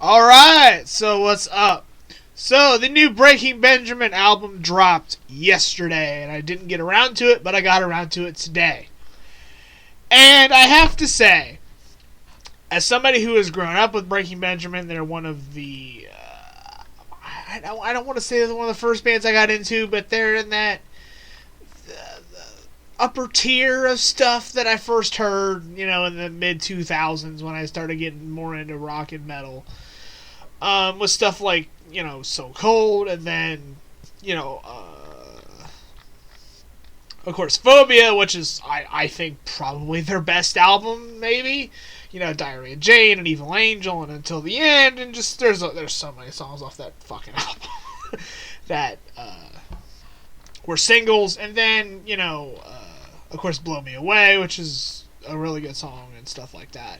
Alright, so what's up? So, the new Breaking Benjamin album dropped yesterday, and I didn't get around to it, but I got around to it today. And I have to say, as somebody who has grown up with Breaking Benjamin, they're one of the... I don't want to say they're one of the first bands I got into, but they're in that upper tier of stuff that I first heard, in the mid-2000s when I started getting more into rock and metal. With stuff like, So Cold, and then, of course, Phobia, which is, I think, probably their best album, maybe. Diary of Jane and Evil Angel and Until the End, and just, there's so many songs off that fucking album that, were singles, and then, of course, Blow Me Away, which is a really good song and stuff like that.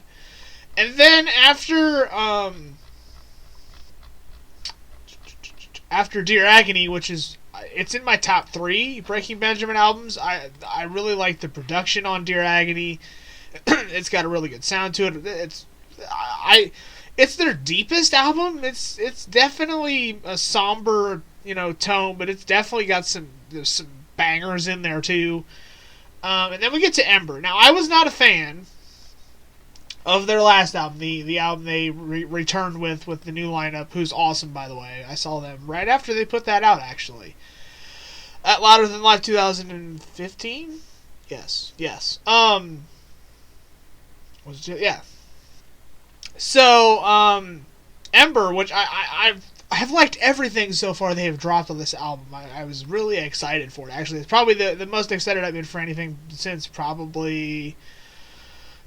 And then after Dear Agony, which is, it's in my top 3 Breaking Benjamin albums. I really like the production on Dear Agony. It's got a really good sound to it. It's their deepest album. It's definitely a somber, tone, but it's definitely got there's some bangers in there too. And then we get to Ember. Now, I was not a fan of their last album, the album they returned with the new lineup, who's awesome, by the way. I saw them right after they put that out, actually. At Louder Than Life 2015? Yes. Yeah. So, Ember, which I have liked everything so far they have dropped on this album. I was really excited for it, actually. It's probably the most excited I've been for anything since probably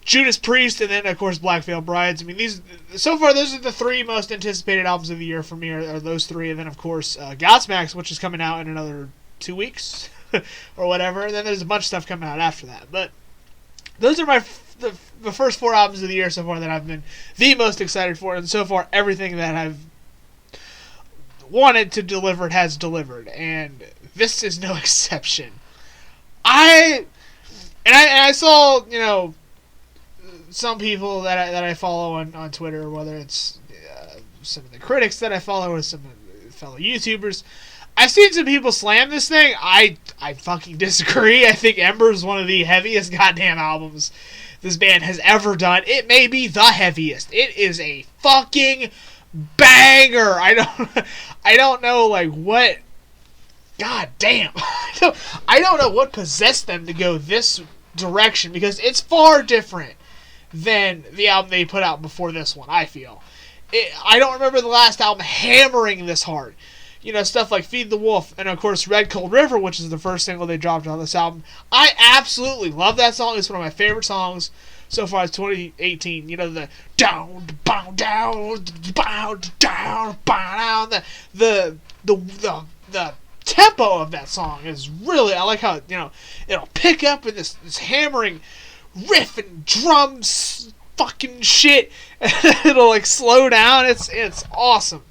Judas Priest, and then, of course, Black Veil Brides. I mean, so far, those are the 3 most anticipated albums of the year for me, are those 3. And then, of course, Godsmack, which is coming out in another 2 weeks, or whatever. And then there's a bunch of stuff coming out after that. But those are the first 4 albums of the year so far that I've been the most excited for. And so far, everything that I've wanted to deliver has delivered. And this is no exception. I saw, some people that I follow on Twitter, whether it's some of the critics that I follow or some of the fellow YouTubers, I've seen some people slam this thing. I fucking disagree. I think Ember is one of the heaviest goddamn albums this band has ever done. It may be the heaviest. It is a fucking banger. I don't know, like, what... God damn. I don't know what possessed them to go this direction, because it's far different than the album they put out before this one, I feel. I don't remember the last album hammering this hard. Stuff like Feed the Wolf, and of course Red Cold River, which is the first single they dropped on this album. I absolutely love that song. It's one of my favorite songs so far as 2018. The down, bow, down, bow, down, bow, down. The tempo of that song is really, I like how, it'll pick up in this hammering riff and drums fucking shit. It'll, like, slow down. It's awesome.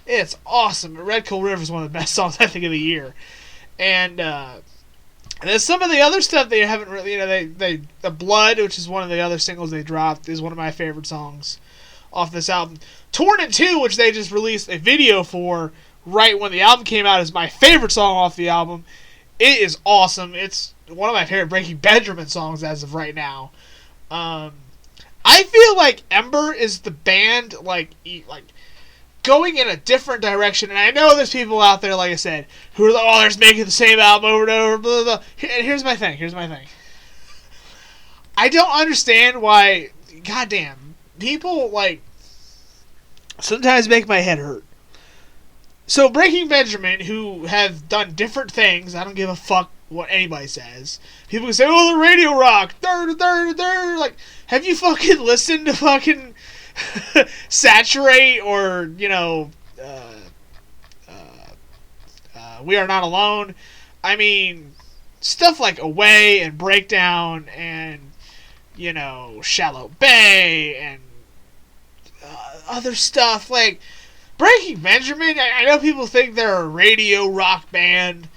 It's awesome. Red Cold River is one of the best songs, I think, of the year. And then some of the other stuff they haven't really, The Blood, which is one of the other singles they dropped, is one of my favorite songs off this album. Torn in Two, which they just released a video for right when the album came out, is my favorite song off the album. It is awesome. It's one of my favorite Breaking Benjamin songs as of right now. I feel like Ember is the band, like going in a different direction, and I know there's people out there, like I said, who are like, they're just making the same album over and over, blah, blah, blah. And here's my thing. I don't understand why, goddamn, people, like, sometimes make my head hurt. So Breaking Benjamin, who have done different things, I don't give a fuck what anybody says. People can say, they're radio rock, like, have you fucking listened to fucking Saturate or, We Are Not Alone? I mean, stuff like Away and Breakdown and, Shallow Bay and other stuff. Like, Breaking Benjamin, I know people think they're a radio rock band,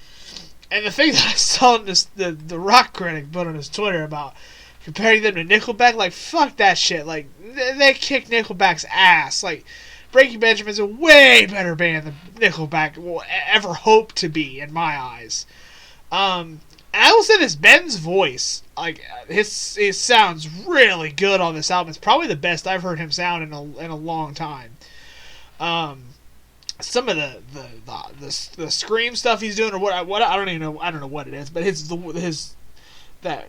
and the thing that I saw in the rock critic put on his Twitter about comparing them to Nickelback, like, fuck that shit. Like, they kicked Nickelback's ass. Like, Breaking Benjamin's a way better band than Nickelback will ever hope to be, in my eyes. And I will say this, Ben's voice, like, his sounds really good on this album. It's probably the best I've heard him sound in a long time. Some of the scream stuff he's doing, or what I don't even know. I don't know what it is, but his that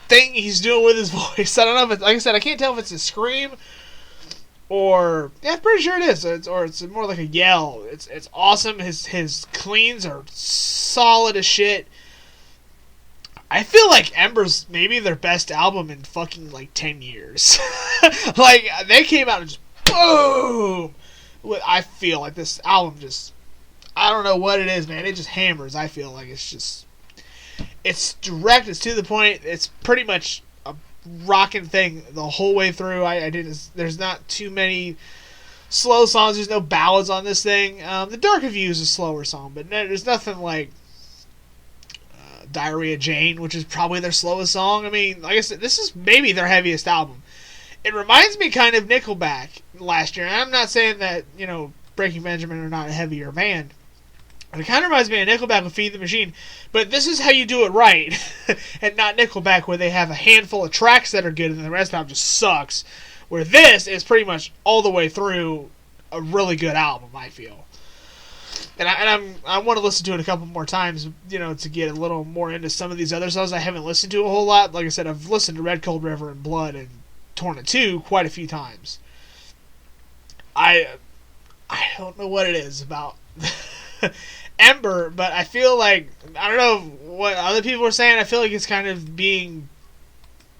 thing he's doing with his voice. I don't know if it's, like I said, I can't tell if it's a scream or, yeah, I'm pretty sure it is. It's more like a yell. It's awesome. His cleans are solid as shit. I feel like Ember's maybe their best album in fucking like 10 years. Like, they came out and just boom. I feel like this album just, I don't know what it is, man. It just hammers. I feel like it's direct. It's to the point. It's pretty much a rocking thing the whole way through. There's not too many slow songs. There's no ballads on this thing. The Dark of You is a slower song, but there's nothing like Diarrhea Jane, which is probably their slowest song. I mean, like I said, this is maybe their heaviest album. It reminds me kind of Nickelback last year. And I'm not saying that, Breaking Benjamin are not a heavier band. But it kind of reminds me of Nickelback with Feed the Machine. But this is how you do it right. And not Nickelback where they have a handful of tracks that are good and the rest of the album just sucks. Where this is pretty much all the way through a really good album, I feel. And I want to listen to it a couple more times, to get a little more into some of these other songs I haven't listened to a whole lot. Like I said, I've listened to Red Cold River and Blood and Torn in Two quite a few times. I don't know what it is about Ember, but I feel like, I don't know what other people are saying, I feel like it's kind of being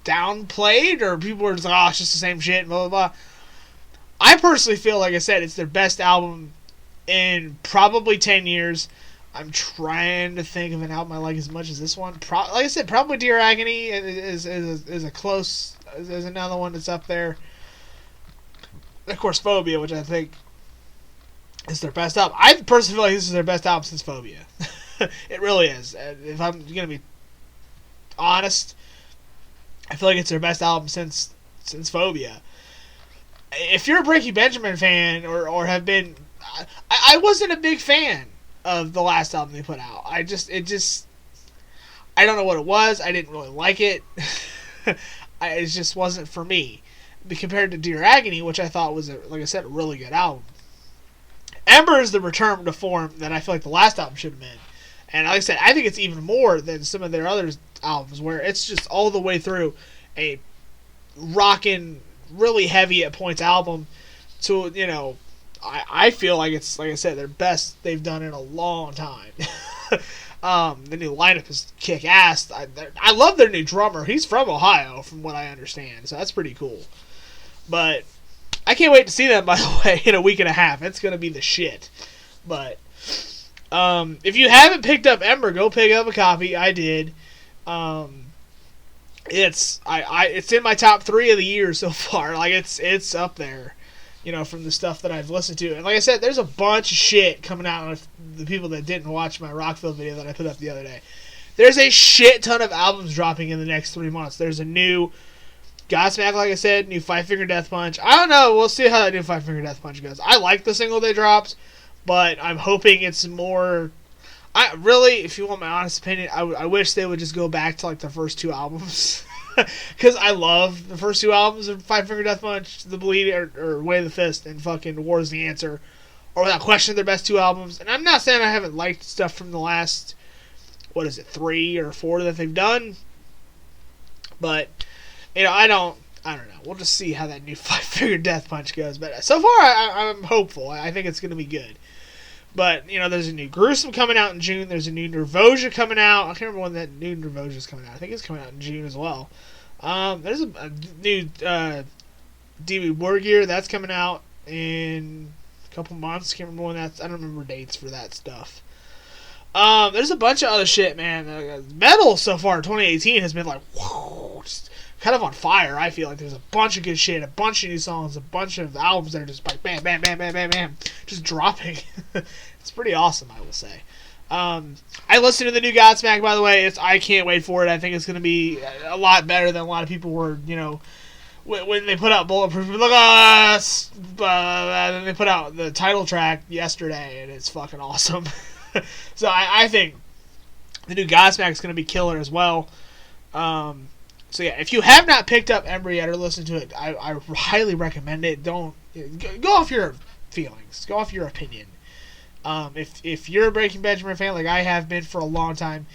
downplayed, or people are just like, oh, it's just the same shit, blah, blah, blah. I personally feel, like I said, it's their best album in probably 10 years. I'm trying to think of an album I like as much as this one. Like I said, probably Dear Agony is a close, is another one that's up there. Of course, Phobia, which I think is their best album. I personally feel like this is their best album since Phobia. It really is. If I'm going to be honest, I feel like it's their best album since Phobia. If you're a Breaking Benjamin fan or have been... I wasn't a big fan of the last album they put out. I don't know what it was. I didn't really like it. It just wasn't for me. Compared to Dear Agony, which I thought was, like I said, a really good album. Ember is the return to form that I feel like the last album should have been. And like I said, I think it's even more than some of their other albums, where it's just all the way through a rockin', really heavy at points album to, I feel like it's, like I said, their best they've done in a long time. The new lineup is kick-ass. I love their new drummer. He's from Ohio, from what I understand, so that's pretty cool. But I can't wait to see them, by the way, in a week and a half. It's going to be the shit. But if you haven't picked up Ember, go pick up a copy. I did. It's in my top 3 of the year so far. Like, it's up there, from the stuff that I've listened to. And like I said, there's a bunch of shit coming out of the people that didn't watch my Rockville video that I put up the other day. There's a shit ton of albums dropping in the next 3 months. There's a new Godsmack, like I said, new Five Finger Death Punch. I don't know. We'll see how that new Five Finger Death Punch goes. I like the single they dropped, but I'm hoping it's more... if you want my honest opinion, I wish they would just go back to like the first 2 albums. Because I love the first 2 albums of Five Finger Death Punch, The Bleed, or Way of the Fist, and fucking War's the Answer. Or without question, their best 2 albums. And I'm not saying I haven't liked stuff from the last, 3 or 4 that they've done. But, I don't know. We'll just see how that new Five Finger Death Punch goes. But so far, I'm hopeful. I think it's going to be good. But, there's a new Gruesome coming out in June. There's a new Nervosia coming out. I can't remember when that new Nervosia is coming out. I think it's coming out in June as well. There's a new DB War Gear. That's coming out in a couple months. Can't remember when that's... I don't remember dates for that stuff. There's a bunch of other shit, man. Metal so far in 2018 has been like... whoa, just kind of on fire, I feel like. There's a bunch of good shit, a bunch of new songs, a bunch of albums that are just like bam, bam, bam, bam, bam, bam, just dropping. It's pretty awesome, I will say. I listened to the new Godsmack, by the way. I can't wait for it. I think it's going to be a lot better than a lot of people were, when they put out Bulletproof. Look, then they put out the title track yesterday, and it's fucking awesome. So I think the new Godsmack is going to be killer as well. So yeah, if you have not picked up Ember yet or listened to it, I highly recommend it. Don't go off your feelings, go off your opinion. If you're a Breaking Benjamin fan like I have been for a long time,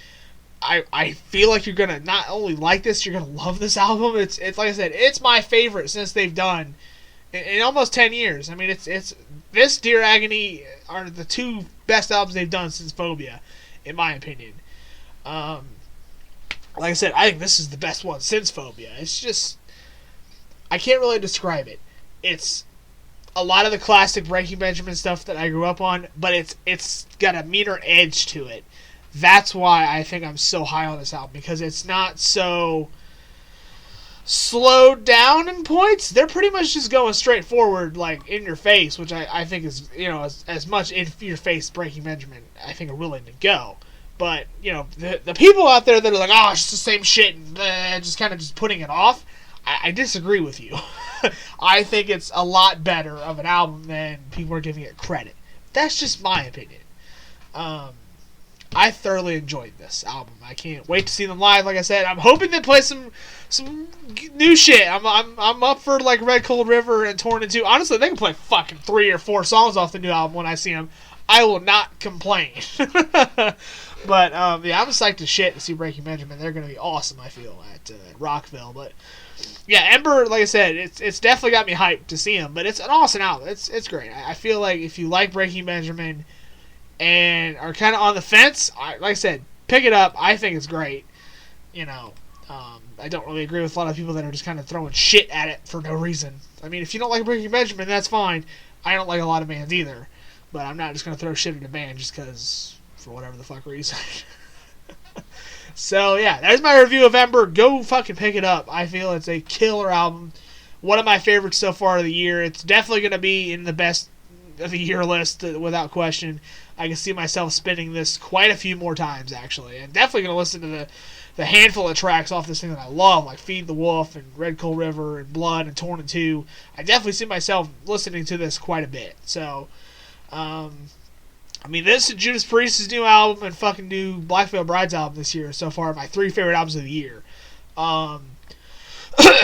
I feel like you're gonna not only like this, you're gonna love this album. It's like I said, it's my favorite since they've done in almost 10 years. I mean, it's this Dear Agony are the two best albums they've done since Phobia, in my opinion. Like I said, I think this is the best one since Phobia. It's just, I can't really describe it. It's a lot of the classic Breaking Benjamin stuff that I grew up on, but it's got a meaner edge to it. That's why I think I'm so high on this album, because it's not so slowed down in points. They're pretty much just going straight forward, like in your face, which I think is, as much in your face Breaking Benjamin I think are willing to go. But, the people out there that are like, oh, it's just the same shit, and just kind of just putting it off, I disagree with you. I think it's a lot better of an album than people are giving it credit. That's just my opinion. I thoroughly enjoyed this album. I can't wait to see them live. Like I said, I'm hoping they play some new shit. I'm up for like Red Cold River and Torn in Two. Honestly, they can play fucking 3 or 4 songs off the new album when I see them. I will not complain. But yeah, I'm psyched as shit to see Breaking Benjamin. They're gonna be awesome, I feel, at Rockville. But yeah, Ember, like I said, it's definitely got me hyped to see him. But it's an awesome album. It's great. I feel like if you like Breaking Benjamin and are kind of on the fence, like I said, pick it up. I think it's great. I don't really agree with a lot of people that are just kind of throwing shit at it for no reason. I mean, if you don't like Breaking Benjamin, that's fine. I don't like a lot of bands either. But I'm not just going to throw shit at a band just because, for whatever the fuck reason. So, yeah, there's my review of Ember. Go fucking pick it up. I feel it's a killer album. One of my favorites so far of the year. It's definitely going to be in the best of the year list, without question. I can see myself spinning this quite a few more times, actually. And definitely going to listen to the handful of tracks off this thing that I love, like Feed the Wolf and Red Cold River and Blood and Torn in Two. I definitely see myself listening to this quite a bit. So, this and Judas Priest's new album and fucking new Black Veil Bride's album this year so far are my 3 favorite albums of the year.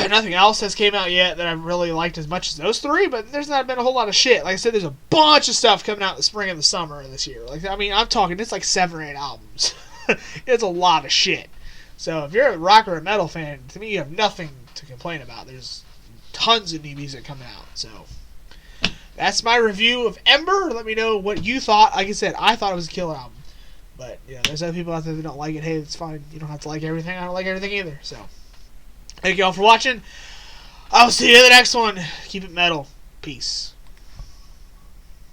Nothing else has came out yet that I've really liked as much as those 3, but there's not been a whole lot of shit. Like I said, there's a bunch of stuff coming out in the spring and the summer of this year. I'm talking, it's like 7 or 8 albums. It's a lot of shit. So if you're a rock or a metal fan, to me you have nothing to complain about. There's tons of new music coming out. So that's my review of Ember. Let me know what you thought. Like I said, I thought it was a killer album. But, there's other people out there that don't like it. Hey, it's fine. You don't have to like everything. I don't like everything either. So, thank you all for watching. I'll see you in the next one. Keep it metal. Peace.